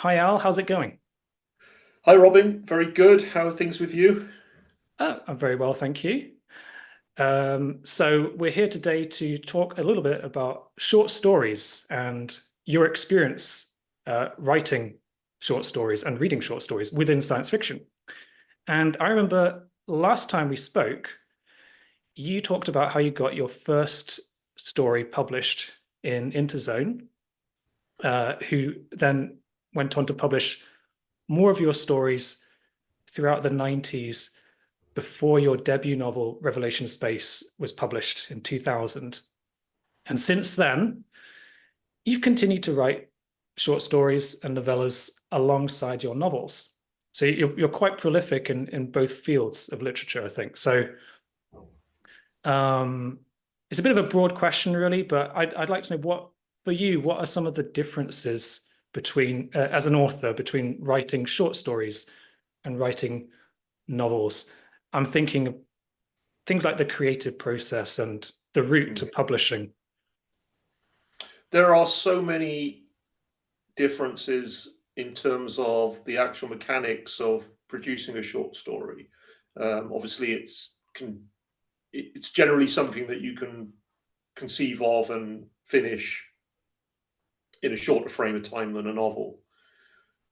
Hi Al, how's it going? Hi, Robin. Very good. How are things with you? I'm very well, thank you. So we're here today to talk a little bit about short stories and your experience writing short stories and reading short stories within science fiction. And I remember last time we spoke, you talked about how you got your first story published in Interzone, who then went on to publish more of your stories throughout the 90s before your debut novel, Revelation Space, was published in 2000. And since then, you've continued to write short stories and novellas alongside your novels. So you're quite prolific in both fields of literature, I think. So um, it's a bit of a broad question, really, but I'd like to know for you, what are some of the differences between, as an author, between writing short stories and writing novels? I'm thinking of things like the creative process and the route to Mm. publishing. There are so many differences in terms of the actual mechanics of producing a short story. Obviously, it's generally something that you can conceive of and finish in a shorter frame of time than a novel.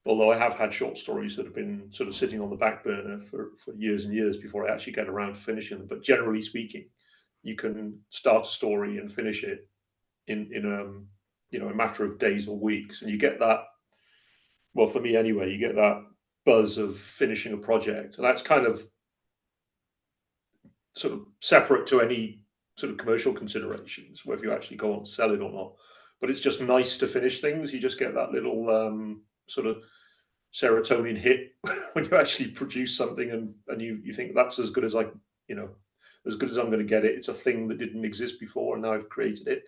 Although I have had short stories that have been sort of sitting on the back burner for years and years before I actually get around to finishing them. But generally speaking, you can start a story and finish it in a matter of days or weeks, and you get that. Well, for me anyway, you get that buzz of finishing a project, and that's kind of sort of separate to any sort of commercial considerations, whether you actually go on to sell it or not. But it's just nice to finish things. You just get that little sort of serotonin hit when you actually produce something, and you think that's as good as you know as good as I'm going to get it. It's a thing that didn't exist before, and now I've created it.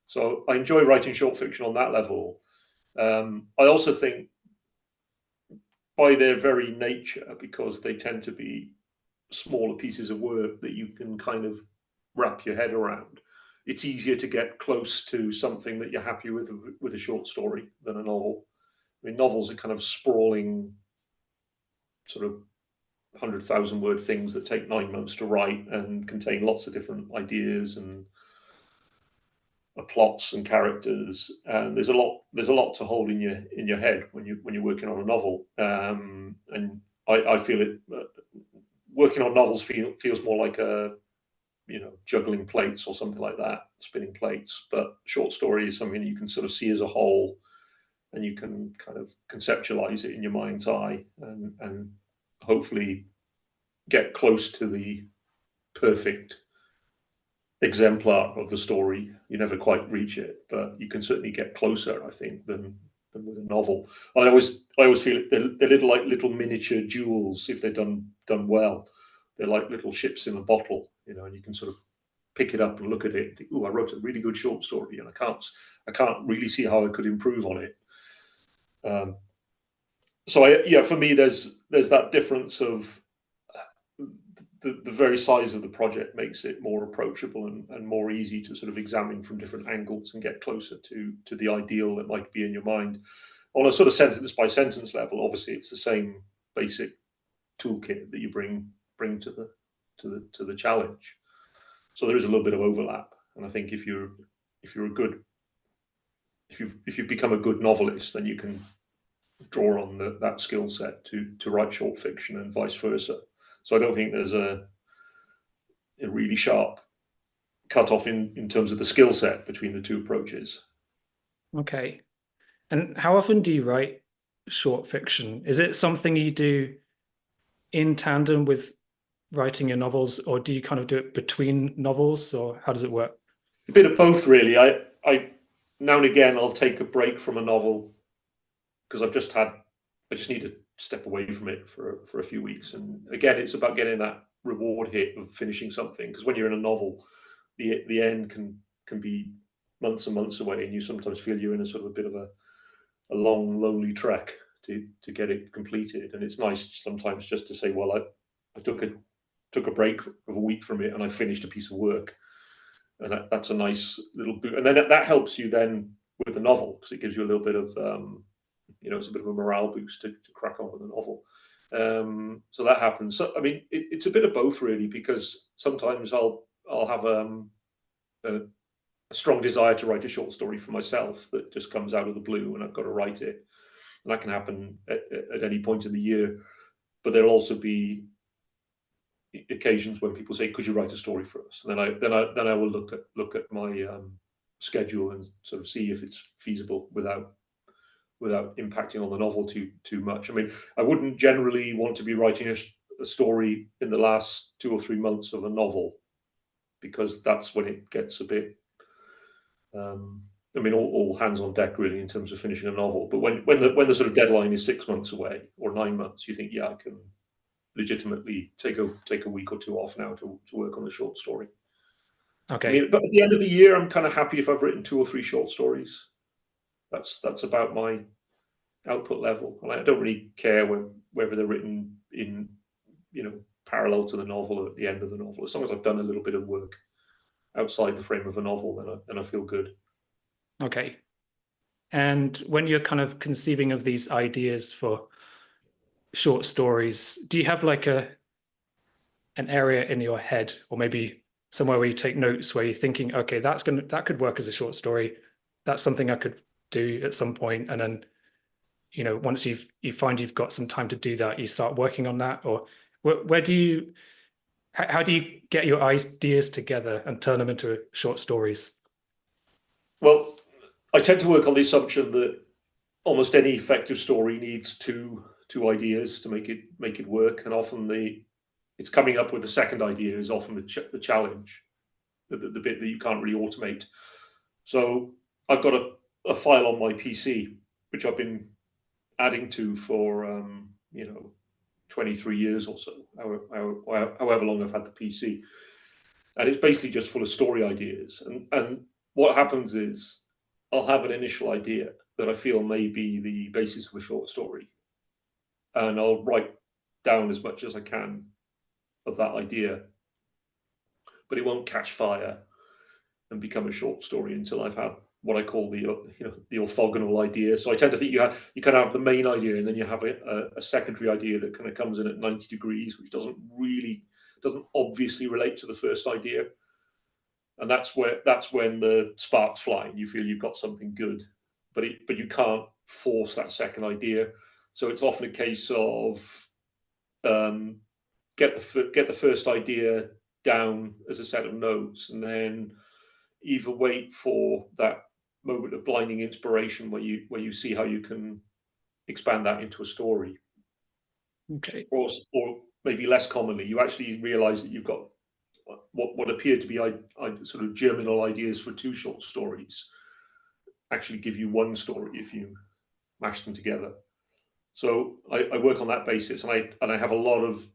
So I enjoy writing short fiction on that level. I also think by their very nature, because they tend to be smaller pieces of work that you can kind of wrap your head around, it's easier to get close to something that you're happy with a short story than a novel. I mean, novels are kind of sprawling, sort of 100,000 word things that take 9 months to write and contain lots of different ideas and plots and characters, and there's a lot to hold in your head when you're working on a novel. And I feel it working on novels feels more like a juggling plates or something like that, spinning plates. But short story is something you can sort of see as a whole, and you can kind of conceptualize it in your mind's eye, and hopefully get close to the perfect exemplar of the story. You never quite reach it, but you can certainly get closer, I think, than with a novel. I always feel they're little miniature jewels if they're done well. They're like little ships in a bottle, and you can sort of pick it up and look at it and think, "Oh, I wrote a really good short story, and I can't really see how I could improve on it." Um, so yeah, for me, there's that difference of the very size of the project makes it more approachable and more easy to sort of examine from different angles and get closer to the ideal that might be in your mind. On a sort of sentence by sentence level, obviously it's the same basic toolkit that you bring to the challenge. So there is a little bit of overlap, and I think if you've become a good novelist, then you can draw on that skill set to write short fiction and vice versa. So I don't think there's a really sharp cut off in terms of the skill set between the two approaches. Okay. And how often do you write short fiction? Is it something you do in tandem with writing your novels, or do you kind of do it between novels, or how does it work? A bit of both, really. I now and again I'll take a break from a novel because I just need to step away from it for a few weeks. And again, it's about getting that reward hit of finishing something, because when you're in a novel, the end can be months and months away, and you sometimes feel you're in a sort of a bit of a long, lonely trek to get it completed. And it's nice sometimes just to say, well, I took a break of a week from it, and I finished a piece of work, and that's a nice little boot. And then that helps you then with the novel, because it gives you a little bit of it's a bit of a morale boost to crack on with the novel. So that happens. So I mean, it's a bit of both really, because sometimes I'll have a strong desire to write a short story for myself that just comes out of the blue, and I've got to write it, and that can happen at any point in the year. But there'll also be occasions when people say, "Could you write a story for us?" And then I will look at my schedule and sort of see if it's feasible without impacting on the novel too much. I mean, I wouldn't generally want to be writing a story in the last 2 or 3 months of a novel, because that's when it gets a bit. I mean, all hands on deck really in terms of finishing a novel. But when the sort of deadline is 6 months away or 9 months, you think, yeah, I can legitimately take a week or two off now to work on a short story. Okay. I mean, but at the end of the year, I'm kind of happy if I've written 2 or 3 short stories. That's about my output level, and I don't really care whether they're written in parallel to the novel or at the end of the novel. As long as I've done a little bit of work outside the frame of a novel, then I feel good. Okay. And when you're kind of conceiving of these ideas for short stories, do you have like an area in your head, or maybe somewhere where you take notes where you're thinking, okay, that could work as a short story. That's something I could do at some point. And then, once you find you've got some time to do that, you start working on that? Or how do you get your ideas together and turn them into short stories? Well, I tend to work on the assumption that almost any effective story needs two ideas to make it work, and often it's coming up with the second idea is often the challenge, the bit that you can't really automate. So I've got a file on my PC which I've been adding to for 23 years or so, however long I've had the PC, and it's basically just full of story ideas. And what happens is I'll have an initial idea that I feel may be the basis of a short story, and I'll write down as much as I can of that idea, but it won't catch fire and become a short story until I've had what I call the orthogonal idea. So I tend to think you kind of have the main idea, and then you have a secondary idea that kind of comes in at 90 degrees, which doesn't obviously relate to the first idea. And that's when the sparks fly and you feel you've got something good, but you can't force that second idea. So it's often a case of get the first idea down as a set of notes, and then either wait for that moment of blinding inspiration where you see how you can expand that into a story. Okay. Or maybe less commonly, you actually realize that you've got what appeared to be sort of germinal ideas for 2 short stories actually give you one story if you mash them together. So I work on that basis, and I have a lot of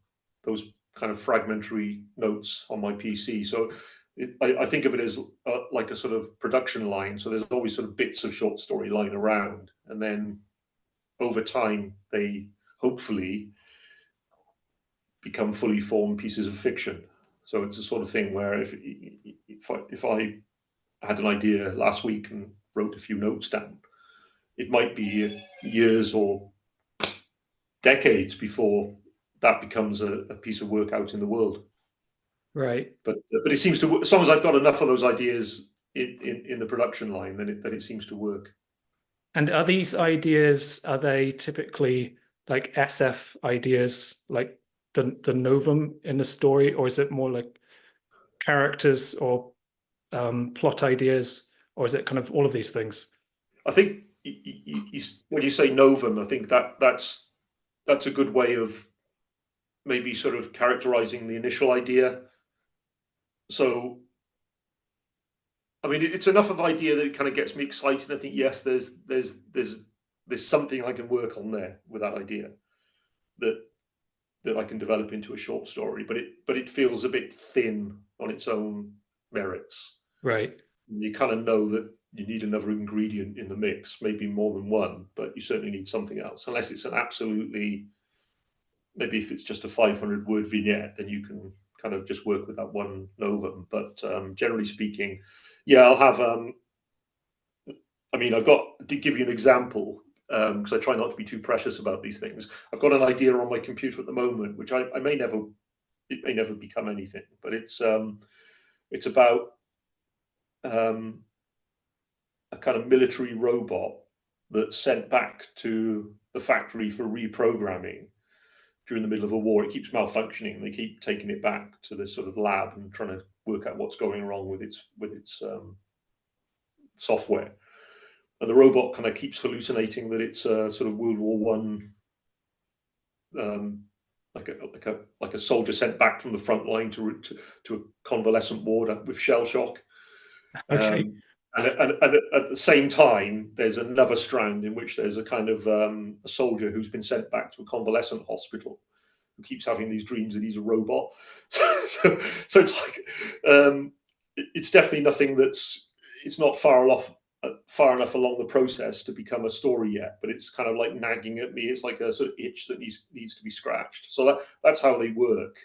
those kind of fragmentary notes on my PC. So I think of it as like a sort of production line. So there's always sort of bits of short story lying around, and then over time they hopefully become fully formed pieces of fiction. So it's a sort of thing where if I had an idea last week and wrote a few notes down, it might be years or decades before that becomes a piece of work out in the world. Right. But it seems to, as long as I've got enough of those ideas in the production line, then it seems to work. And are these ideas, are they typically like SF ideas, like the novum in the story, or is it more like characters or plot ideas, or is it kind of all of these things? I think when you say novum, I think that's a good way of maybe sort of characterizing the initial idea. So, I mean, it's enough of idea that it kind of gets me excited. I think, yes, there's something I can work on there with that idea that I can develop into a short story, but it feels a bit thin on its own merits. Right. You kind of know that you need another ingredient in the mix, maybe more than one, but you certainly need something else, unless it's an absolutely, maybe if it's just a 500-word vignette, then you can kind of just work with that one novum. But generally speaking, yeah, I'll have, I mean, I've got, to give you an example, because I try not to be too precious about these things. I've got an idea on my computer at the moment, which it may never become anything, but it's about a kind of military robot that's sent back to the factory for reprogramming during the middle of a war. It keeps malfunctioning, and they keep taking it back to this sort of lab and trying to work out what's going wrong with its software. And the robot kind of keeps hallucinating that it's a sort of World War One, like a soldier sent back from the front line to a convalescent ward with shell shock. Okay. And at the same time, there's another strand in which there's a kind of a soldier who's been sent back to a convalescent hospital, who keeps having these dreams that he's a robot. So it's like it's definitely nothing it's not far enough along the process to become a story yet, but it's kind of like nagging at me. It's like a sort of itch that needs to be scratched. So that's how they work.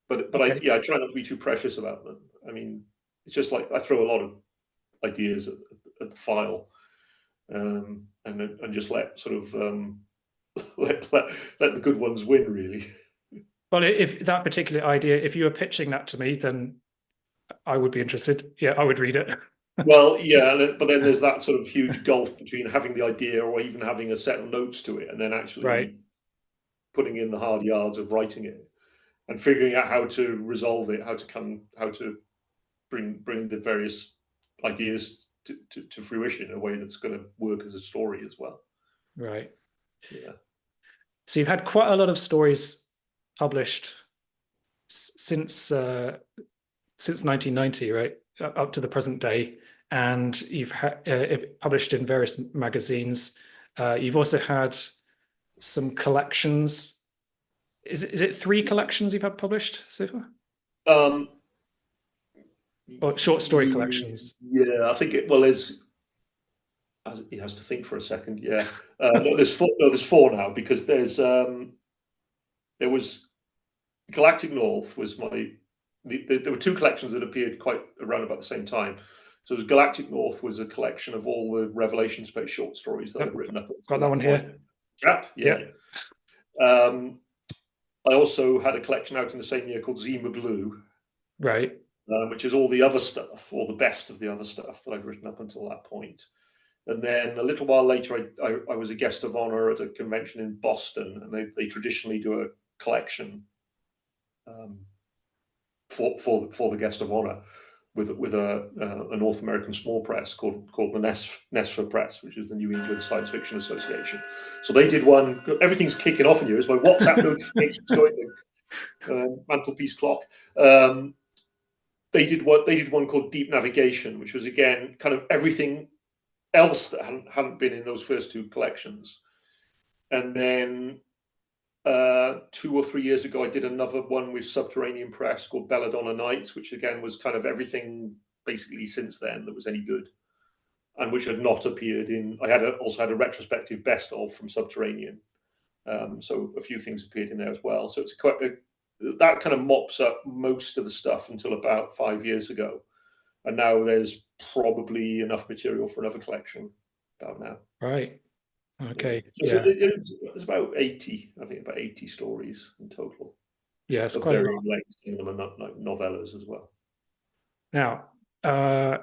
But Okay. I try not to be too precious about them. I mean, it's just like I throw a lot of ideas at the file, and just let sort of let the good ones win, really. Well, if that particular idea, if you were pitching that to me, then I would be interested. Yeah, I would read it. Well, yeah, but then there's that sort of huge gulf between having the idea or even having a set of notes to it, and then actually Right. putting in the hard yards of writing it and figuring out how to resolve it, how to bring the various ideas to fruition in a way that's going to work as a story as well. Right. Yeah. So you've had quite a lot of stories published since 1990, right, up to the present day, and you've had published in various magazines. You've also had some collections. Is it 3 collections you've had published so far? Or short story collections? Yeah, I think he has to think for a second. Yeah, no, there's 4. No, there's 4 now, because there was Galactic North was there were 2 collections that appeared quite around about the same time. So it was Galactic North was a collection of all the Revelation Space short stories that I'd written up Got that one here. Yeah. I also had a collection out in the same year called Zima Blue, Right. which is all the other stuff, or the best of the other stuff that I'd written up until that point. And then a little while later, I was a guest of honor at a convention in Boston, and they traditionally do a collection for the guest of honor with a North American small press called the NESFA Press, which is the New England Science Fiction Association. So they did one. Everything's kicking off in here. Is my WhatsApp notifications going? Mantelpiece clock. They did one called Deep Navigation, which was again kind of everything else that hadn't been in those first 2 collections. And then 2 or 3 years ago, I did another one with Subterranean Press called Belladonna Nights, which again was kind of everything basically since then that was any good, and which had not appeared in. I also had a retrospective best of from Subterranean, so a few things appeared in there as well. So it's that kind of mops up most of the stuff until about 5 years ago, and now there's probably enough material for another collection about now. Right. Okay. So Yeah. it's about 80, I think, about 80 stories in total. Yeah, it's Of quite a lot. varying lengths, some of them are not like novellas as well. Now, I'm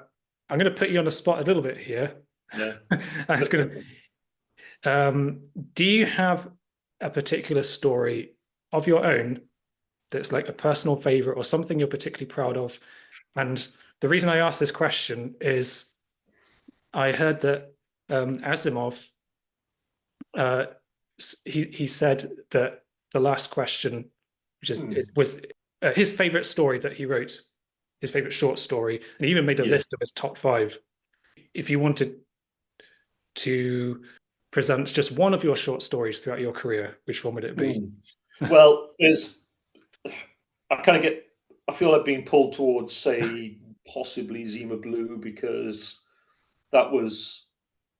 going to put you on the spot a little bit here. Yeah. I was going to. Do you have a particular story of your own that's like a personal favorite or something you're particularly proud of? And the reason I asked this question is I heard that Asimov, he said that the last question, which was his favorite story that he wrote, his favorite short story, and he even made a list of his top 5. If you wanted to present just one of your short stories throughout your career, which one would it be? Well, I feel like being pulled towards, say, possibly Zima Blue, because that was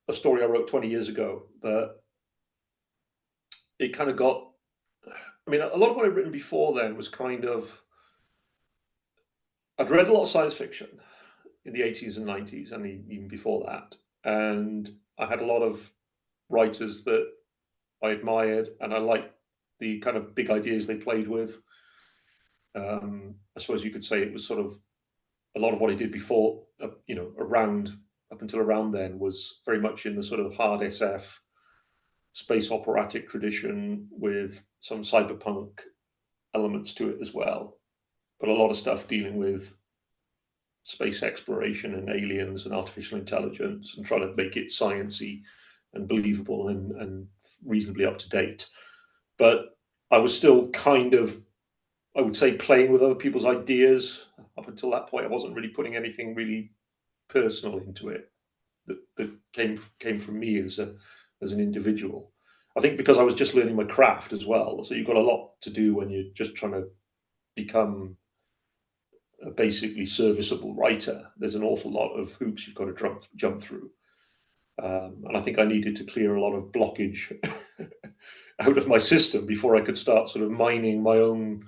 a story I wrote 20 years ago, but it kind of got. I mean, a lot of what I'd written before then was kind of. I'd read a lot of science fiction in the 80s and 90s, and even before that, and I had a lot of writers that I admired, and I liked the kind of big ideas they played with. I suppose you could say it was sort of a lot of what I did before, you know, up until around then, was very much in the sort of hard SF, space operatic tradition with some cyberpunk elements to it as well. But a lot of stuff dealing with space exploration and aliens and artificial intelligence, and trying to make it sciencey and believable and reasonably up to date. But I was still kind of, I would say, playing with other people's ideas. Up until that point, I wasn't really putting anything really personal into it that came from me as an individual. I think because I was just learning my craft as well. So you've got a lot to do when you're just trying to become a basically serviceable writer. There's an awful lot of hoops you've got to jump through. And I think I needed to clear a lot of blockage out of my system before I could start sort of mining my own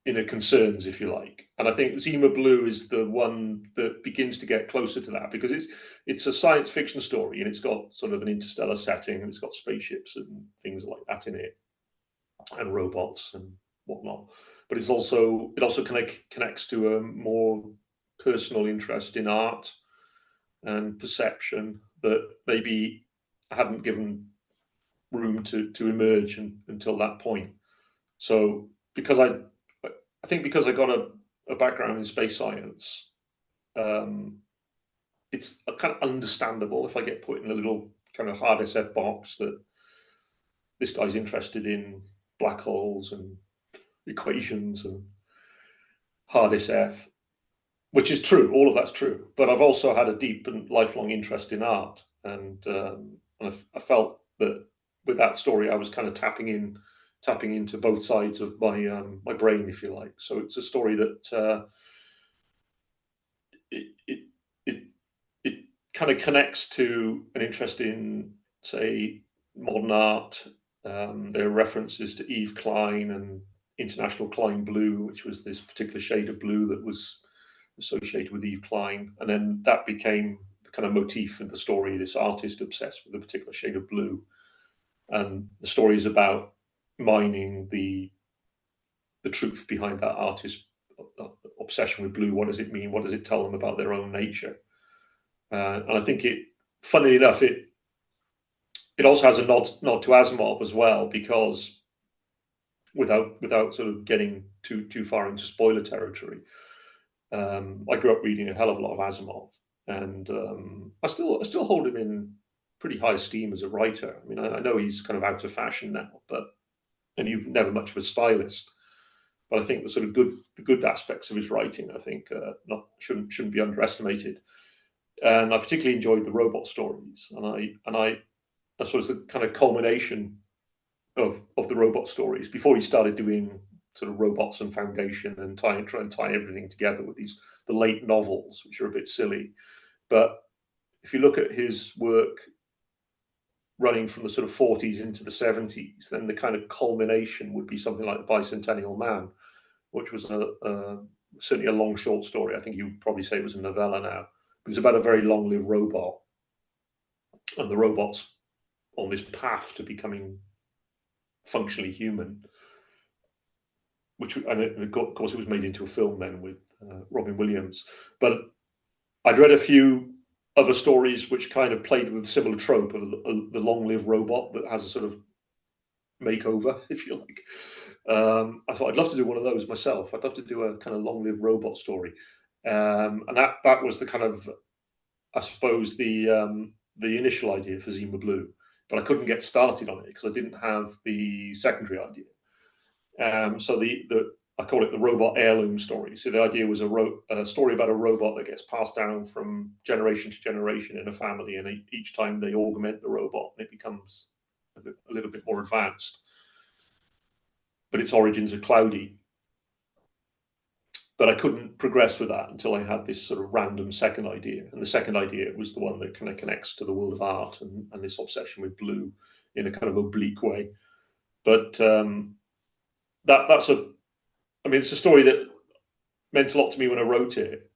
inner concerns, if you like. And I think Zima Blue is the one that begins to get closer to that, because it's a science fiction story, and it's got sort of an interstellar setting, and it's got spaceships and things like that in it, and robots and whatnot. But it also connects to a more personal interest in art and perception that maybe I hadn't given room to emerge until that point. So because I got a background in space science, it's kind of understandable if I get put in a little kind of hard SF box that this guy's interested in black holes and equations and hard SF, which is true. All of that's true. But I've also had a deep and lifelong interest in art, and I felt that with that story, I was kind of tapping into both sides of my brain, if you like. So it's a story that it kind of connects to an interest in, say, modern art. There are references to Yves Klein and International Klein Blue, which was this particular shade of blue that was associated with Yves Klein, and then that became the kind of motif in the story. This artist obsessed with a particular shade of blue, and the story is about mining the truth behind that artist's obsession with blue. What does it mean? What does it tell them about their own nature? And I think funnily enough, it also has a nod to Asimov as well, because without sort of getting too far into spoiler territory, I grew up reading a hell of a lot of Asimov, and I still hold him in pretty high esteem as a writer. I mean, I know he's kind of out of fashion now, and he's never much of a stylist. But I think the sort of good aspects of his writing, I think, shouldn't be underestimated. And I particularly enjoyed the robot stories, and I suppose the kind of culmination of the robot stories, before he started doing sort of Robots and Foundation and try and tie everything together with the late novels, which are a bit silly. But if you look at his work running from the sort of 40s into the 70s, then the kind of culmination would be something like The Bicentennial Man, which was certainly a long short story. I think you would probably say it was a novella now. But it's about a very long-lived robot, and the robot's on this path to becoming functionally human. And of course, it was made into a film then with Robin Williams. But I'd read a few other stories which kind of played with a similar trope of the long-lived robot that has a sort of makeover, if you like. I thought I'd love to do one of those myself. I'd love to do a kind of long-lived robot story, and that was the kind of, I suppose, the initial idea for Zima Blue. But I couldn't get started on it because I didn't have the secondary idea. So I call it the robot heirloom story. So the idea was a story about a robot that gets passed down from generation to generation in a family, and each time they augment the robot, it becomes a little bit more advanced. But its origins are cloudy. But I couldn't progress with that until I had this sort of random second idea. And the second idea was the one that kind of connects to the world of art and this obsession with blue in a kind of oblique way. But it's a story that meant a lot to me when I wrote it.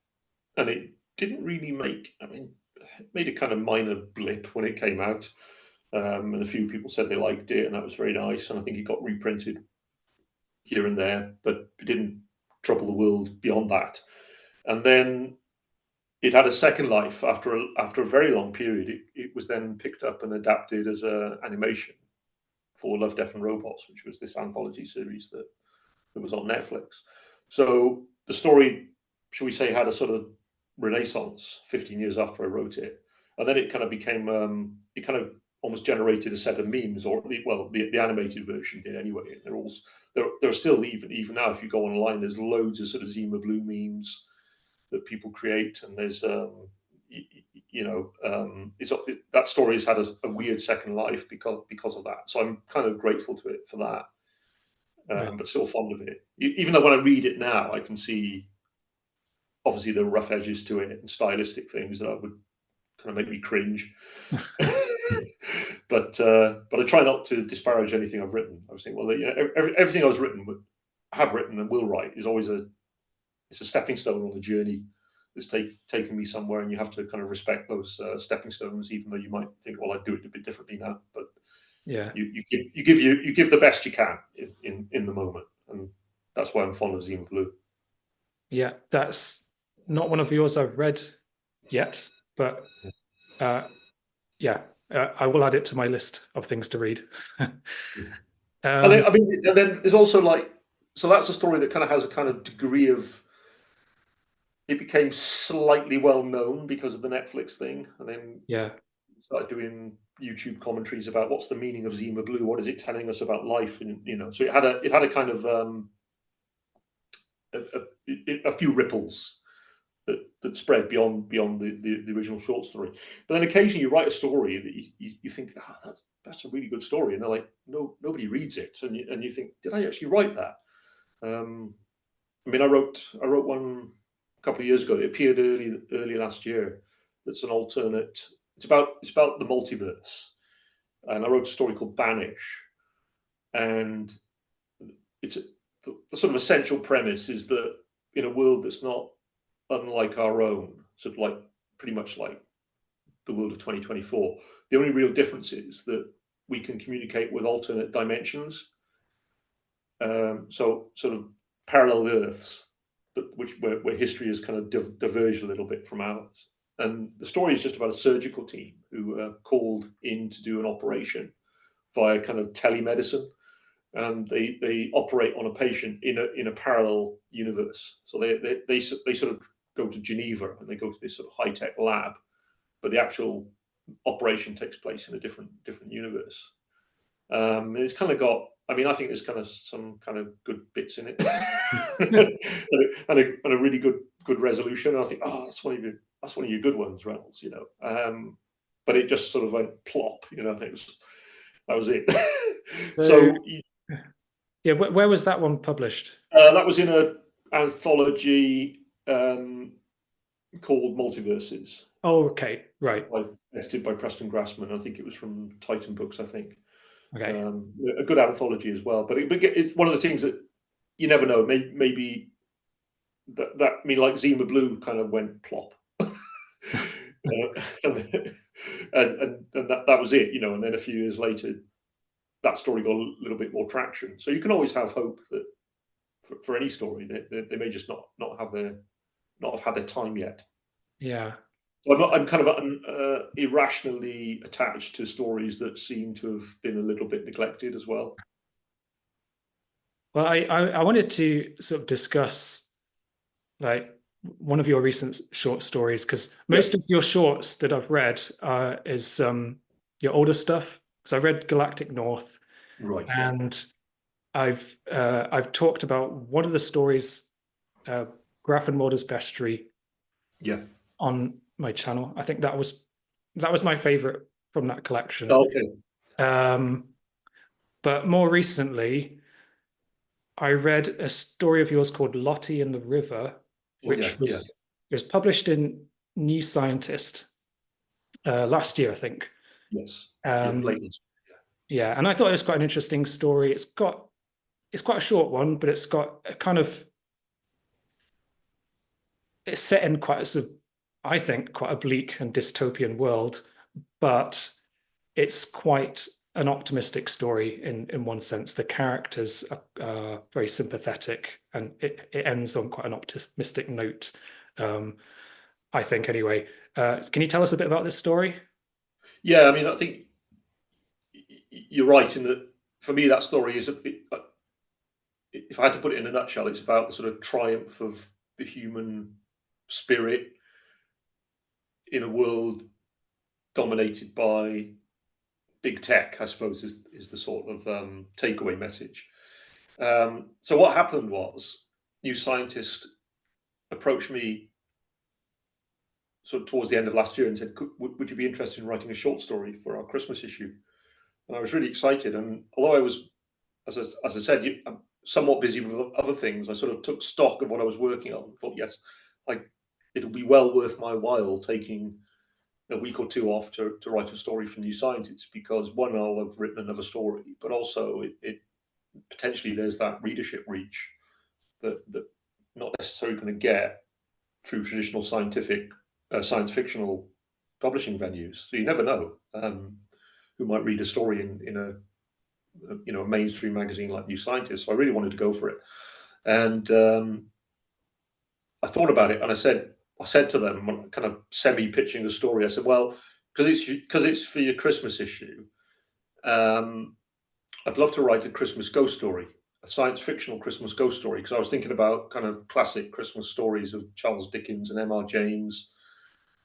And it didn't really make, made a kind of minor blip when it came out, and a few people said they liked it, and that was very nice. And I think it got reprinted here and there, but it didn't trouble the world beyond that. And then it had a second life after a very long period. It was then picked up and adapted as an animation for Love, Death and Robots, which was this anthology series that was on Netflix. So the story, shall we say, had a sort of renaissance 15 years after I wrote it. And then it kind of became, it kind of almost generated a set of memes, or well, the animated version did anyway. They're still, even now, if you go online, there's loads of sort of Zima Blue memes that people create, and there's that story has had a weird second life because of that. So I'm kind of grateful to it for that, but still fond of it. Even though when I read it now, I can see obviously the rough edges to it and stylistic things that would kind of make me cringe. But I try not to disparage anything I've written. I was thinking, well, everything I have written and will write is always it's a stepping stone on the journey that's taken me somewhere, and you have to kind of respect those stepping stones, even though you might think, well, I'd do it a bit differently now. But yeah, you give the best you can in the moment, and that's why I'm fond of Zima Blue. Yeah, that's not one of yours I've read yet, but I will add it to my list of things to read. And then there's also so that's a story that kind of has a kind of degree of, it became slightly well known because of the Netflix thing, and then started doing YouTube commentaries about what's the meaning of Zima Blue, what is it telling us about life, and so it had a kind of a few ripples that spread beyond the original short story. But then occasionally you write a story that you think, that's a really good story, and they're like, no, nobody reads it, and you think, did I actually write that? I wrote one a couple of years ago. It appeared early last year. That's an alternate. It's about the multiverse, and I wrote a story called Banish, and it's the sort of essential premise is that in a world that's not unlike our own, sort of like pretty much like the world of 2024, the only real difference is that we can communicate with alternate dimensions. So sort of parallel Earths, where history has kind of diverged a little bit from ours. And the story is just about a surgical team who are called in to do an operation via kind of telemedicine, and they operate on a patient in a parallel universe. So they sort of go to Geneva and they go to this sort of high-tech lab, but the actual operation takes place in a different universe. It's kind of got, I think there's kind of some kind of good bits in it, and a really good resolution. And I think, that's one of your good ones, Reynolds. But it just sort of went plop. That was it. So yeah, where was that one published? That was in an anthology called Multiverses. Oh, okay, right. Edited by Preston Grassman. I think it was from Titan Books, I think. Okay. A good anthology as well. But it's one of the things that you never know. Maybe that like Zima Blue kind of went plop. and that was it, and then a few years later, that story got a little bit more traction. So you can always have hope that for any story, they may just not have had their time yet. Yeah. So I'm kind of irrationally attached to stories that seem to have been a little bit neglected as well. Well, I wanted to sort of discuss like one of your recent short stories, because most of your shorts that I've read is your older stuff. So I read Galactic North, right? And I've talked about one of the stories, Grafenwalder's Bestiary, on my channel. I think that was my favorite from that collection. Okay. But more recently, I read a story of yours called Lottie in the River, which was published in New Scientist last year, I think. Yes. Yeah, and I thought it was quite an interesting story. It's quite a short one, but it's got a kind of, it's set in quite a sort of I think, quite a bleak and dystopian world, but it's quite an optimistic story in one sense. The characters are very sympathetic, and it ends on quite an optimistic note. I think anyway. Can you tell us a bit about this story? Yeah, I mean, I think you're right in that. For me, that story is a bit. If I had to put it in a nutshell, it's about the sort of triumph of the human spirit in a world dominated by big tech, I suppose, is the sort of takeaway message. So what happened was, New Scientist approached me sort of towards the end of last year and said, would you be interested in writing a short story for our Christmas issue? And I was really excited. And although I was, as I said, I'm somewhat busy with other things, I sort of took stock of what I was working on and thought, yes, it'll be well worth my while taking a week or two off to write a story for New Scientist, because one, I'll have written another story, but also it potentially there's that readership reach that not necessarily going to get through traditional science fictional publishing venues. So you never know who might read a story in a mainstream magazine like New Scientist. So I really wanted to go for it, and I thought about it, and I said to them, kind of semi-pitching the story, I said, well, because it's for your Christmas issue, I'd love to write a Christmas ghost story, a science fictional Christmas ghost story, because I was thinking about kind of classic Christmas stories of Charles Dickens and M.R. James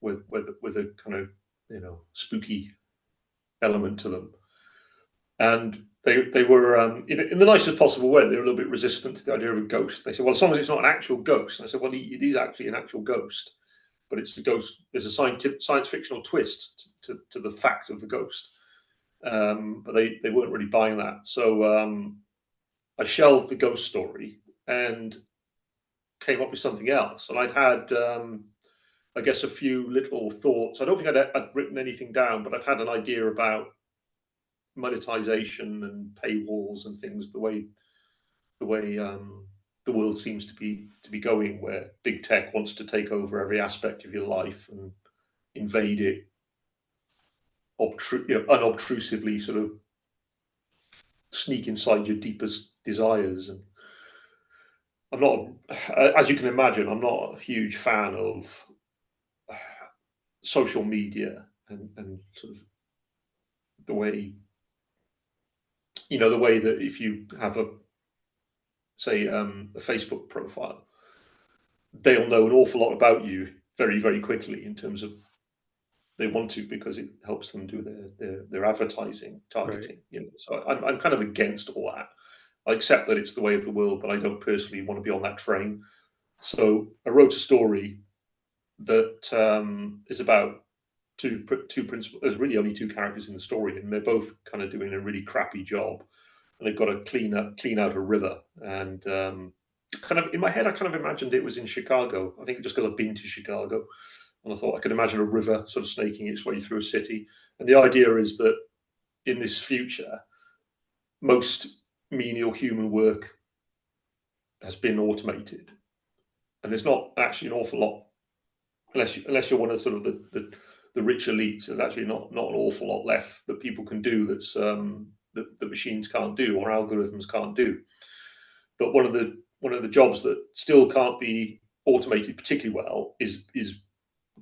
with a kind of, spooky element to them. And they were, in the nicest possible way, they were a little bit resistant to the idea of a ghost. They said, well, as long as it's not an actual ghost. And I said, well, it is actually an actual ghost, but it's a ghost. There's a science fictional twist to the fact of the ghost. But they weren't really buying that. So I shelved the ghost story and came up with something else. And I'd had, I guess, a few little thoughts. I don't think I'd written anything down, but I'd had an idea about monetization and paywalls and things, the way the world seems to be going, where big tech wants to take over every aspect of your life and invade it unobtrusively, sort of sneak inside your deepest desires. And I'm not, as you can imagine, I'm not a huge fan of social media and sort of the way that if you have a Facebook profile, they'll know an awful lot about you very, very quickly, in terms of they want to, because it helps them do their advertising targeting. Right. So I'm kind of against all that. I accept that it's the way of the world, but I don't personally want to be on that train. So I wrote a story that is about two principal. There's really only two characters in the story, and they're both kind of doing a really crappy job, and they've got to clean out a river. And kind of in my head, I kind of imagined it was in Chicago. I think just because I've been to Chicago, and I thought I could imagine a river sort of snaking its way through a city. And the idea is that in this future, most menial human work has been automated, and there's not actually an awful lot, unless you're one of sort of the rich elites. There's actually not an awful lot left that people can do that's that machines can't do, or algorithms can't do. But one of the jobs that still can't be automated particularly well is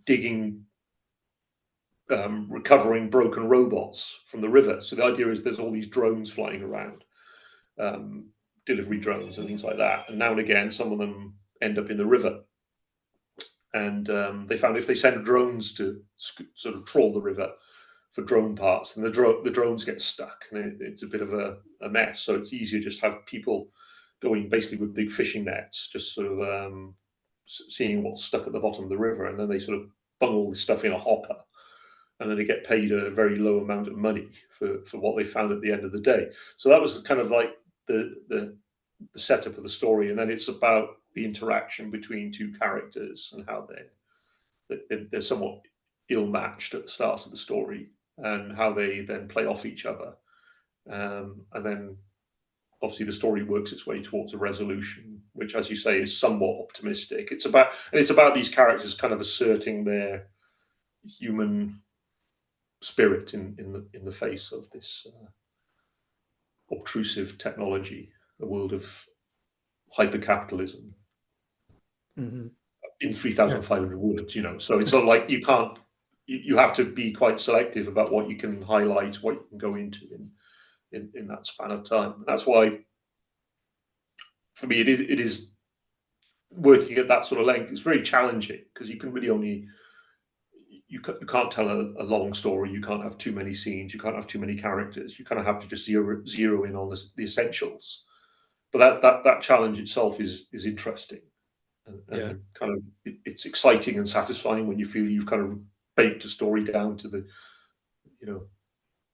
digging, recovering broken robots from the river. So the idea is there's all these drones flying around, delivery drones and things like that. And now and again, some of them end up in the river. And they found if they send drones to sort of trawl the river for drone parts, then the drones get stuck, and it's a bit of a mess. So it's easier just to have people going basically with big fishing nets, just sort of seeing what's stuck at the bottom of the river, and then they sort of bung all this stuff in a hopper, and then they get paid a very low amount of money for what they found at the end of the day. So that was kind of like the setup of the story, and then it's about the interaction between two characters and how they're somewhat ill-matched at the start of the story, and how they then play off each other, and then obviously the story works its way towards a resolution, which, as you say, is somewhat optimistic. It's about these characters kind of asserting their human spirit in the face of this obtrusive technology, a world of hyper-capitalism. Mm-hmm. In 3,500 words, so it's not like you can't. You have to be quite selective about what you can highlight, what you can go into in that span of time. And that's why, for me, it is working at that sort of length. It's very challenging because you can really only you can't tell a long story. You can't have too many scenes. You can't have too many characters. You kind of have to just zero in on the essentials. But that challenge itself is interesting, and kind of it's exciting and satisfying when you feel you've kind of baked a story down to the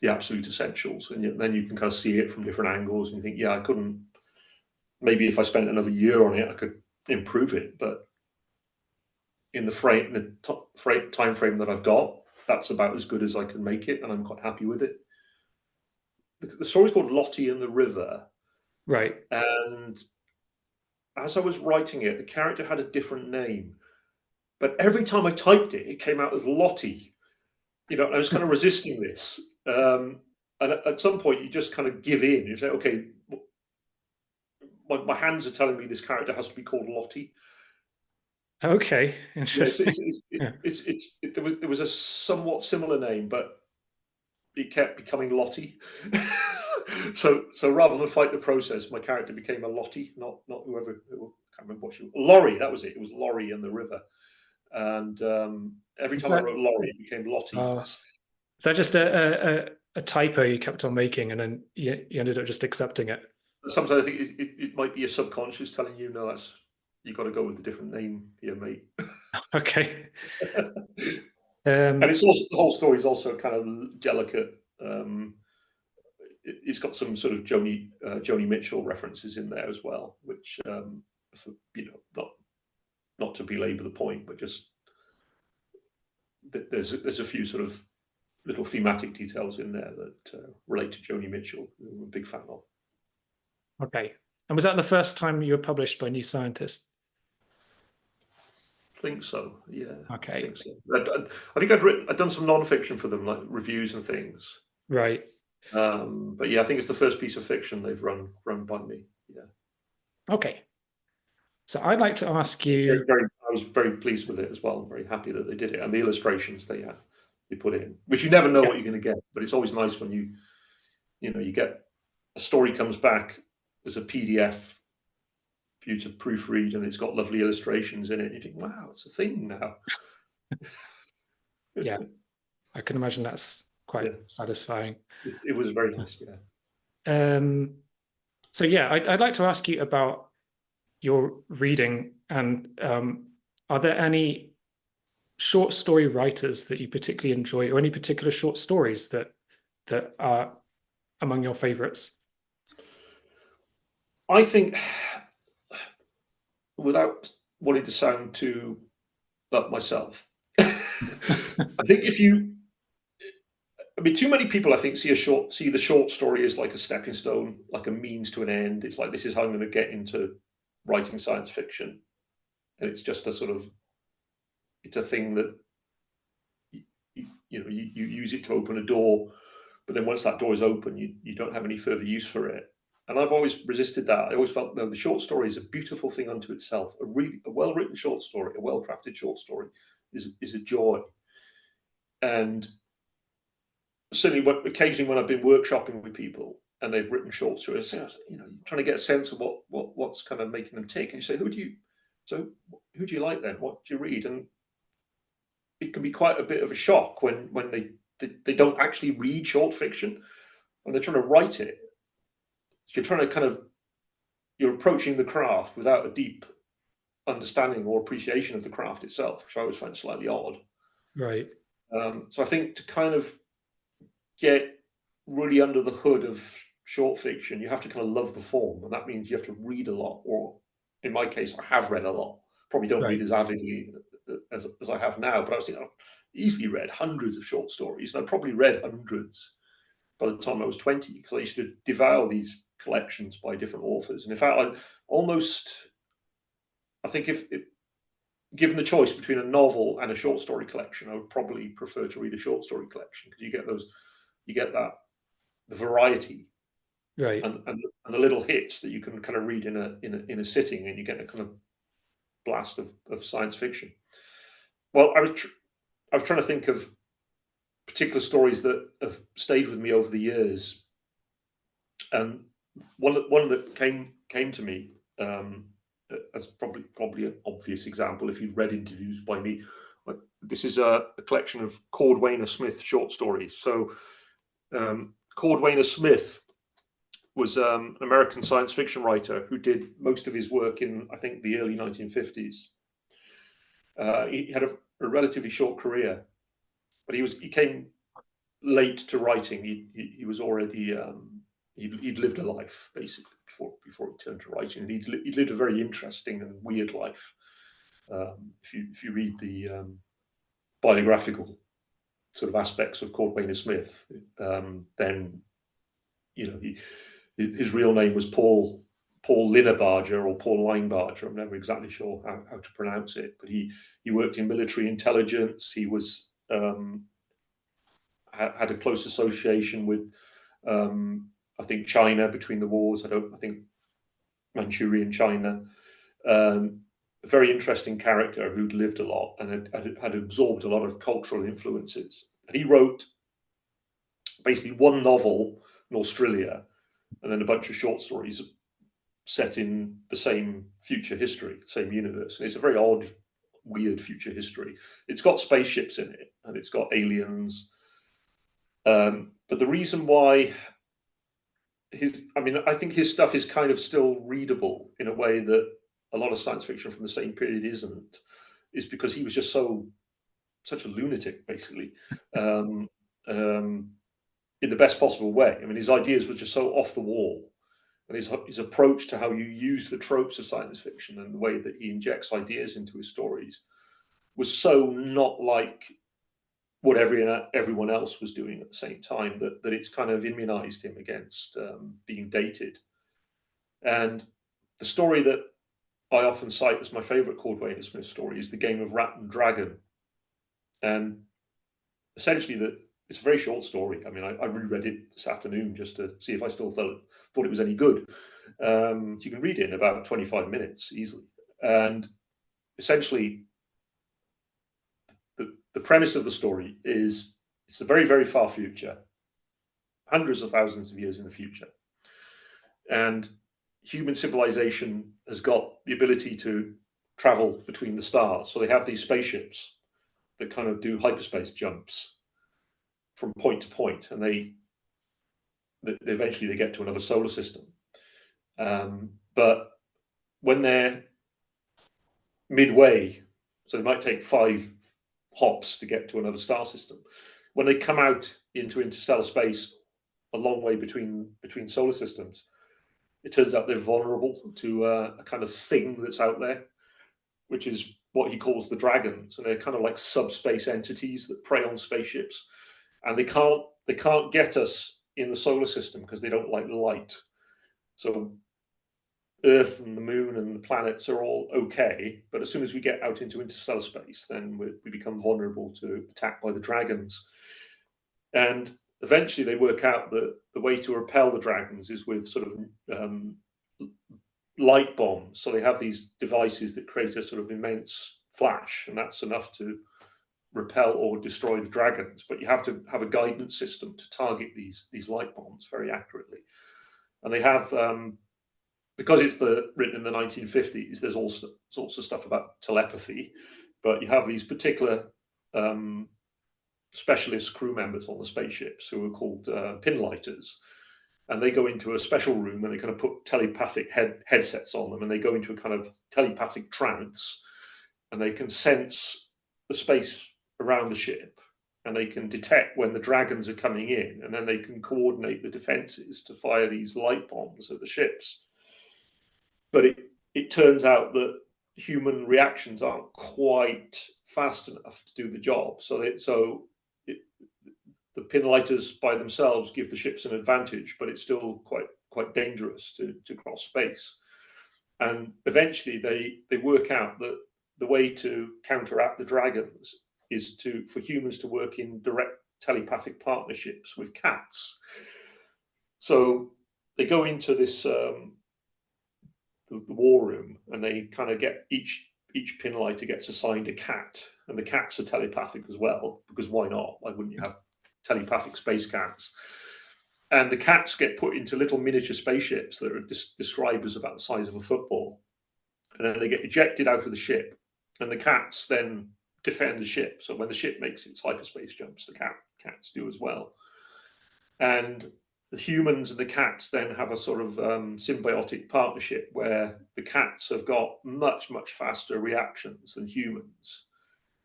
absolute essentials, and then you can kind of see it from different angles and think, yeah, I couldn't. Maybe if I spent another year on it, I could improve it, but in the time frame that I've got, that's about as good as I can make it, and I'm quite happy with it. The story's called Lottie and the River, Right. and as I was writing it, the character had a different name, but every time I typed it, it came out as Lottie. I was kind of resisting this, and at some point, you just kind of give in. You say, okay, my hands are telling me this character has to be called Lottie. Okay, interesting. There was a somewhat similar name, but it kept becoming Lottie. so rather than fight the process, my character became a Lottie, not whoever. I can't remember what she was. Laurie, that was it. It was Laurie and the River. And every time I wrote Laurie, it became Lottie. Is that just a typo you kept on making, and then you ended up just accepting it? Sometimes I think it might be your subconscious telling you, no, you got to go with a different name here, mate. Okay. And it's also, the whole story is also kind of delicate. It's got some sort of Joni Mitchell references in there as well, which not to belabor the point, but just there's a few sort of little thematic details in there that relate to Joni Mitchell, who I'm a big fan of. Okay. And was that the first time you were published by New Scientist? I think so. Yeah. Okay. I think so. I think I'd done some non-fiction for them, like reviews and things. Right. But yeah, I think it's the first piece of fiction they've run by me. Yeah. Okay. So I'd like to ask you. I was very pleased with it as well. I'm very happy that they did it, and the illustrations they put in, which you never know what you're going to get. But it's always nice when you get a story comes back as a PDF for you to proofread, and it's got lovely illustrations in it. And you think, wow, it's a thing now. Yeah, I can imagine that's quite satisfying. It was very nice. Yeah. So yeah, I'd like to ask you about your reading, and are there any short story writers that you particularly enjoy, or any particular short stories that are among your favorites? I think, without wanting to sound too like myself, I think too many people, I think, see the short story as like a stepping stone, like a means to an end. It's like, this is how I'm going to get into writing science fiction, and it's just it's a thing that you use it to open a door, but then once that door is open, you don't have any further use for it. And I've always resisted that. I always felt, no, the short story is a beautiful thing unto itself. A well-written short story, a well-crafted short story is a joy. And certainly, occasionally when I've been workshopping with people and they've written short stories, you're trying to get a sense of what's kind of making them tick. And you say, who do you like then? What do you read? And it can be quite a bit of a shock when they don't actually read short fiction and they're trying to write it. So you're approaching the craft without a deep understanding or appreciation of the craft itself, which I always find slightly odd. Right. So I think to kind of get really under the hood of short fiction, you have to kind of love the form, and that means you have to read a lot, or in my case, I have read a lot. Probably don't read as avidly as I have now, but I've easily read hundreds of short stories, and I probably read hundreds by the time I was 20, because I used to devour these collections by different authors. And in fact, I think if given the choice between a novel and a short story collection, I would probably prefer to read a short story collection, because you get that the variety, Right. and the little hits that you can kind of read in a sitting, and you get a kind of blast of science fiction. Well, I was trying to think of particular stories that have stayed with me over the years, and one that came to me as probably an obvious example if you've read interviews by me. But this is a collection of Cordwainer Smith short stories. So Cordwainer Smith was an American science fiction writer who did most of his work in, I think, the early 1950s. He had a relatively short career, but he came late to writing. He was already he'd lived a life basically before he turned to writing. And he'd lived a very interesting and weird life. If you read the biographical sort of aspects of Cordwainer Smith, then his real name was Paul Linebarger or Paul Linebarger. I'm never exactly sure how to pronounce it, but he worked in military intelligence. He was had a close association with I think China between the wars. I think Manchurian China. A very interesting character who'd lived a lot and had absorbed a lot of cultural influences. And he wrote basically one novel in Australia and then a bunch of short stories set in the same future history, same universe. And it's a very odd, weird future history. It's got spaceships in it and it's got aliens. But the reason why I think his stuff is kind of still readable in a way that a lot of science fiction from the same period isn't, is because he was just such a lunatic, basically, in the best possible way. I mean, his ideas were just so off the wall, and his approach to how you use the tropes of science fiction and the way that he injects ideas into his stories was so not like what everyone else was doing at the same time that it's kind of immunized him against being dated. And the story that I often cite as my favorite Cordwainer Smith story is The Game of Rat and Dragon. And essentially it's a very short story. I mean, I reread it this afternoon just to see if I still thought it was any good. You can read it in about 25 minutes easily. And essentially, the premise of the story is it's a very, very far future, hundreds of thousands of years in the future. And human civilization has got the ability to travel between the stars. So they have these spaceships that kind of do hyperspace jumps from point to point, and they eventually get to another solar system. But when they're midway, so they might take 5 hops to get to another star system. When they come out into interstellar space, a long way between solar systems, it turns out they're vulnerable to a kind of thing that's out there, which is what he calls the dragons, and they're kind of like subspace entities that prey on spaceships, and they can't get us in the solar system because they don't like light. So Earth and the Moon and the planets are all okay, but as soon as we get out into interstellar space, then we become vulnerable to attack by the dragons. And eventually they work out that the way to repel the dragons is with sort of light bombs. So they have these devices that create a sort of immense flash, and that's enough to repel or destroy the dragons. But you have to have a guidance system to target these light bombs very accurately. And they have because it's written in the 1950s, there's all sorts of stuff about telepathy, but you have these particular specialist crew members on the spaceships who are called pinlighters, and they go into a special room and they kind of put telepathic headsets on them, and they go into a kind of telepathic trance, and they can sense the space around the ship, and they can detect when the dragons are coming in, and then they can coordinate the defenses to fire these light bombs at the ships. But it turns out that human reactions aren't quite fast enough to do the job. So the pinlighters by themselves give the ships an advantage, but it's still quite dangerous to cross space. And eventually they work out that the way to counteract the dragons is for humans to work in direct telepathic partnerships with cats. So they go into this the war room, and they kind of get each pinlighter gets assigned a cat, and the cats are telepathic as well, because why not? Why wouldn't you have telepathic space cats? And the cats get put into little miniature spaceships that are described as about the size of a football, and then they get ejected out of the ship, and the cats then defend the ship. So when the ship makes its hyperspace jumps, the cats do as well. And the humans and the cats then have a sort of symbiotic partnership where the cats have got much faster reactions than humans,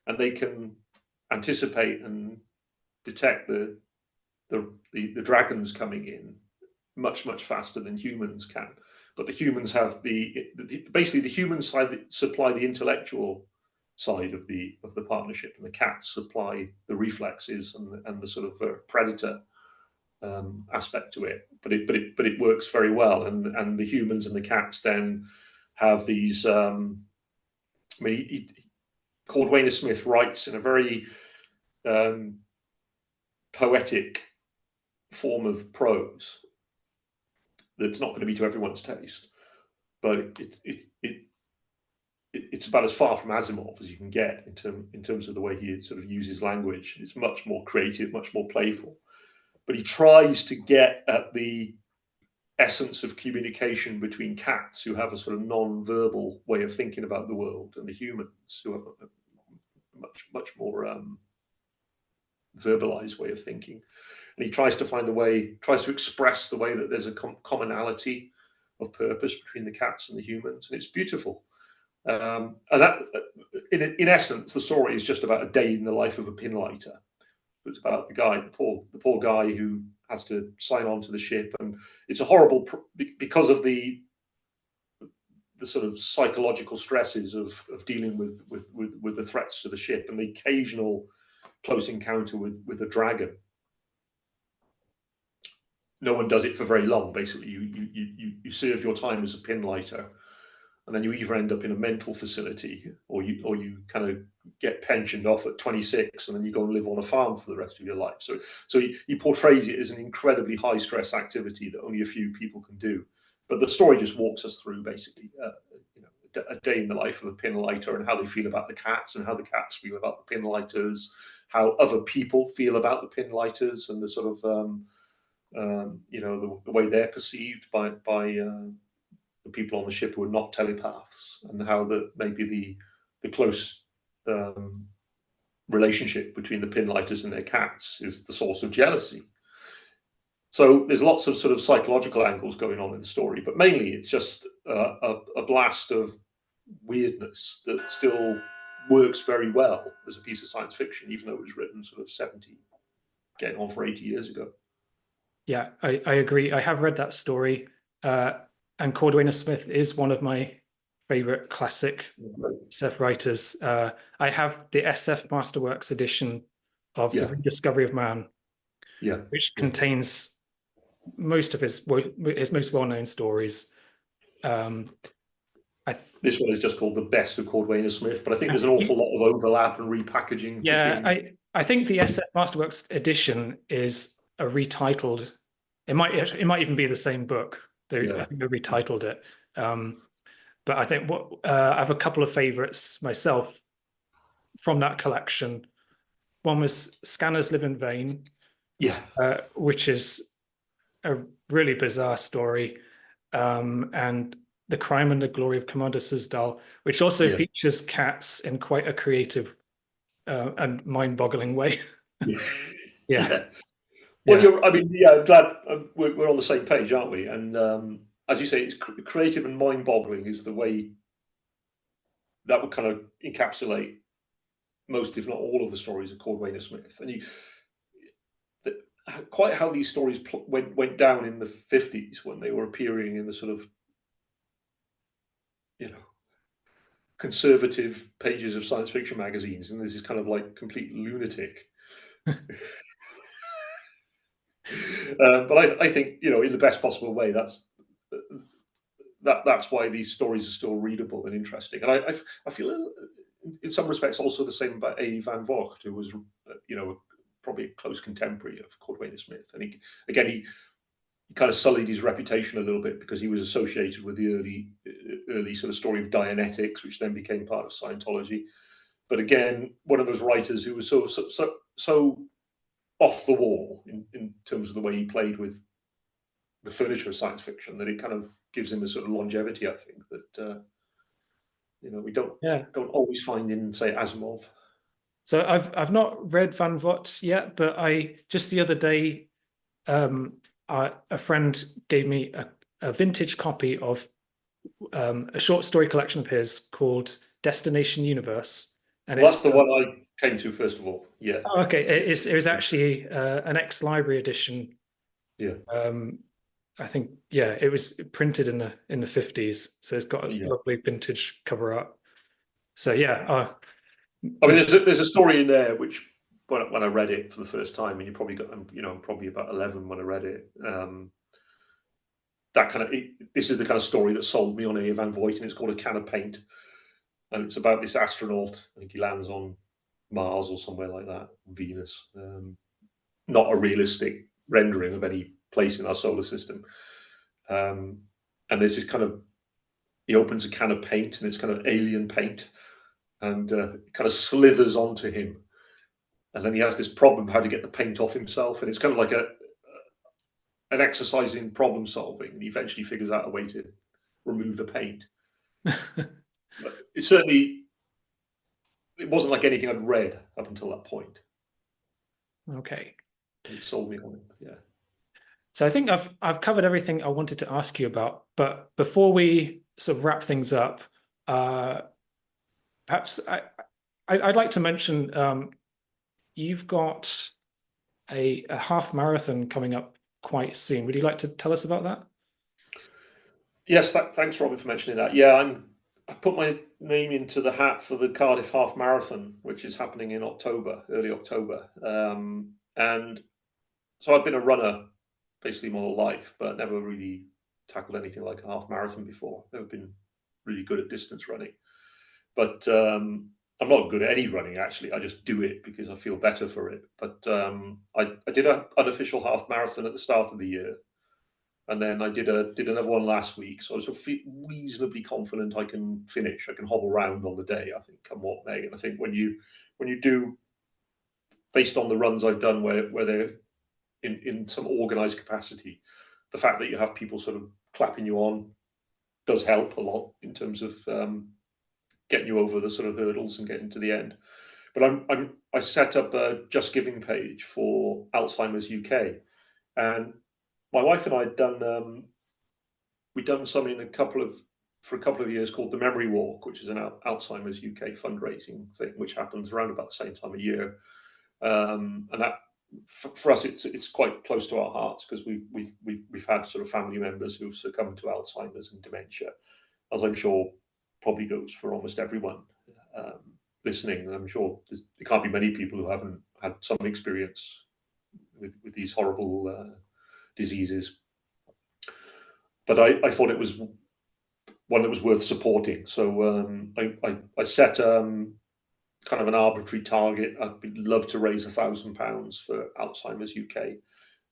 and they can anticipate and detect the dragons coming in much faster than humans can. But the humans have basically the humans supply the intellectual side of the partnership, and the cats supply the reflexes and the sort of predator aspect to it. But it works very well, and the humans and the cats then have these. Cordwainer Smith writes in a very poetic form of prose that's not going to be to everyone's taste, but it's about as far from Asimov as you can get in terms of the way he sort of uses language. It's much more creative, much more playful, but he tries to get at the essence of communication between cats who have a sort of non-verbal way of thinking about the world, and the humans who have a much more verbalized way of thinking. And he tries to express the way that there's a commonality of purpose between the cats and the humans, and it's beautiful. And that, in essence, the story is just about a day in the life of a pinlighter. It's about the poor guy who has to sign on to the ship, and it's a horrible because of the sort of psychological stresses of dealing with the threats to the ship and the occasional close encounter with a dragon. No one does it for very long. Basically, you serve your time as a pinlighter, and then you either end up in a mental facility, or you kind of get pensioned off at 26, and then you go and live on a farm for the rest of your life. So he portrays it as an incredibly high stress activity that only a few people can do. But the story just walks us through basically, a day in the life of a pinlighter, and how they feel about the cats, and how the cats feel about the pinlighters, how other people feel about the pinlighters, and the sort of the way they're perceived by the people on the ship who are not telepaths, and how maybe the close relationship between the pinlighters and their cats is the source of jealousy. So there's lots of sort of psychological angles going on in the story, but mainly it's just a blast of weirdness that still works very well as a piece of science fiction, even though it was written sort of 70, getting on for 80 years ago. Yeah, I agree. I have read that story, and Cordwainer Smith is one of my favorite classic SF writers. I have the SF Masterworks edition of The Rediscovery of Man, which contains most of his most well-known stories. This one is just called The Best of Cordwainer Smith, but I think there's an awful lot of overlap and repackaging. Yeah, I think the SF Masterworks edition is a retitled. It might even be the same book. I think they retitled it. But I think I have a couple of favorites myself from that collection. One was Scanners Live in Vain, which is a really bizarre story, and The Crime and the Glory of Commander Suzdal, which also features cats in quite a creative and mind-boggling way. Well, I'm glad we're on the same page, aren't we? And as you say, it's creative and mind-boggling is the way that would kind of encapsulate most, if not all, of the stories of Cordwainer Smith. And quite how these stories went down in the 50s when they were appearing in the sort of, conservative pages of science fiction magazines, and this is kind of like complete lunatic. But I think, you know, in the best possible way, that's why these stories are still readable and interesting. And I feel in some respects also the same about A. Van Vogt, who was, you know, probably a close contemporary of Cordwainer Smith. And he kind of sullied his reputation a little bit because he was associated with the early sort of story of Dianetics, which then became part of Scientology. But again, one of those writers who was so off the wall in terms of the way he played with the furniture of science fiction that it kind of gives him a sort of longevity, I think, that you know, we don't always find in, say, Asimov. So I've not read Van Vogt yet, but I just the other day, a friend gave me a vintage copy of a short story collection of his called Destination Universe, and Well, that's the one I came to first of all. Yeah. Oh, okay. It was actually an ex-library edition. Yeah. I think, yeah, it was printed in the 50s, so it's got a lovely vintage cover art. So yeah, I mean, there's a story in there which when I read it for the first time, and you probably got, you know, I'm probably about 11 when I read it. That kind of this is the kind of story that sold me on A. Van Vogt, and it's called A Can of Paint, and it's about this astronaut. I think he lands on Mars or somewhere like that, Venus. Not a realistic rendering of any place in our solar system. And there's this kind of, he opens a can of paint, and it's kind of alien paint, and it kind of slithers onto him. And then he has this problem how to get the paint off himself. And it's kind of like an exercise in problem solving. And he eventually figures out a way to remove the paint. But it wasn't like anything I'd read up until that point. Okay. It sold me on it, yeah. So I think I've covered everything I wanted to ask you about. But before we sort of wrap things up, perhaps I'd like to mention you've got a half marathon coming up quite soon. Would you like to tell us about that? Yes, thanks, Robin, for mentioning that. Yeah, I put my name into the hat for the Cardiff Half Marathon, which is happening in October, early October. And so I've been a runner basically my whole life, but never really tackled anything like a half marathon before. Never been really good at distance running. But I'm not good at any running, actually. I just do it because I feel better for it. But I did an unofficial half marathon at the start of the year. And then I did another one last week. So I was reasonably confident I can finish. I can hobble around on the day, I think, come what may. And I think when you do, based on the runs I've done where they're in some organized capacity, the fact that you have people sort of clapping you on does help a lot in terms of getting you over the sort of hurdles and getting to the end. But I set up a Just Giving page for Alzheimer's UK, and my wife and I had done we'd done something for a couple of years called the Memory Walk, which is an Alzheimer's UK fundraising thing, which happens around about the same time of year. And that for us, it's quite close to our hearts because we've had sort of family members who've succumbed to Alzheimer's and dementia, as I'm sure probably goes for almost everyone listening. I'm sure there can't be many people who haven't had some experience with these horrible diseases. But I thought it was one that was worth supporting. So I set kind of an arbitrary target. I'd love to raise £1,000 for Alzheimer's UK,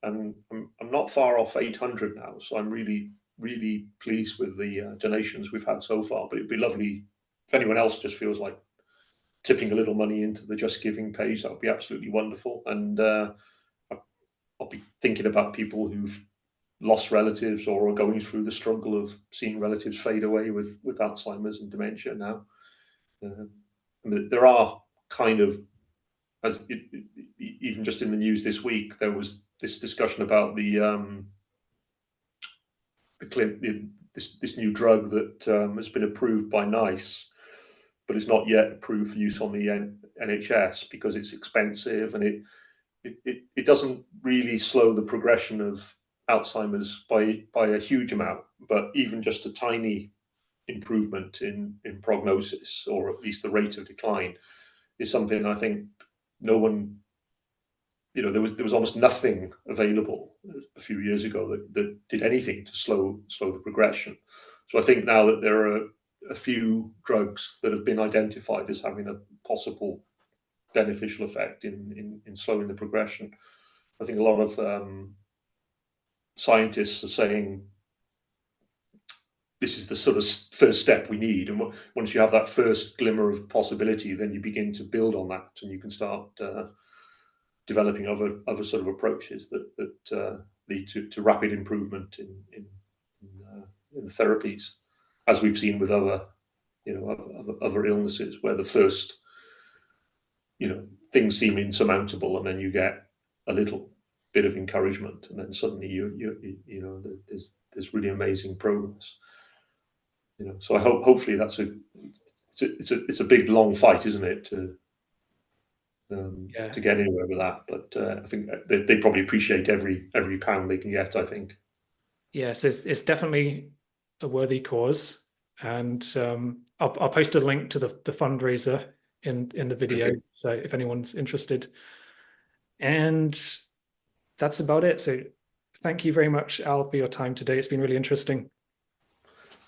and I'm not far off 800 now. So I'm really, really pleased with the donations we've had so far. But it'd be lovely if anyone else just feels like tipping a little money into the Just Giving page. That would be absolutely wonderful. And I'll be thinking about people who've lost relatives or are going through the struggle of seeing relatives fade away with Alzheimer's and dementia now. There are kind of, even just in the news this week, there was this discussion about this new drug that has been approved by NICE, but it's not yet approved for use on the NHS because it's expensive, and it doesn't really slow the progression of Alzheimer's by a huge amount, but even just a tiny improvement in prognosis, or at least the rate of decline, is something I think no one there was almost nothing available a few years ago that did anything to slow the progression. So I think now that there are a few drugs that have been identified as having a possible beneficial effect in slowing the progression, I think a lot of scientists are saying this is the sort of first step we need. And once you have that first glimmer of possibility, then you begin to build on that, and you can start developing other sort of approaches that lead to rapid improvement in the therapies, as we've seen with other illnesses, where the first things seem insurmountable, and then you get a little bit of encouragement, and then suddenly there's really amazing progress. So I hopefully it's a big long fight, isn't it, to get anywhere with that. But I think they probably appreciate every pound they can get, I think. Yes, it's definitely a worthy cause, and I'll post a link to the fundraiser in the video, Okay. so if anyone's interested. And that's about it. So thank you very much, Al, for your time today. It's been really interesting.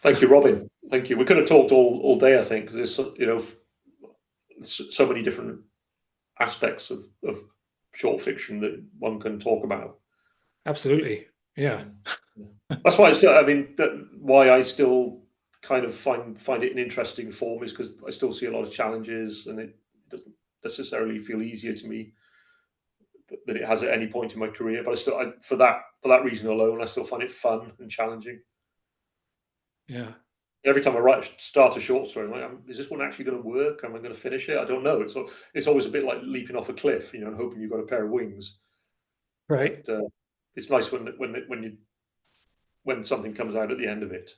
Thank you, Robin. Thank you. We could have talked all day, I think, because there's so many different aspects of short fiction that one can talk about. Absolutely. Yeah. That's why why I still kind of find it an interesting form, is because I still see a lot of challenges, and it doesn't necessarily feel easier to me than it has at any point in my career. But for that reason alone, I still find it fun and challenging. Yeah. Every time I start a short story, I'm like, is this one actually going to work? Am I going to finish it? I don't know. It's always a bit like leaping off a cliff, and hoping you've got a pair of wings. Right. But it's nice when something comes out at the end of it.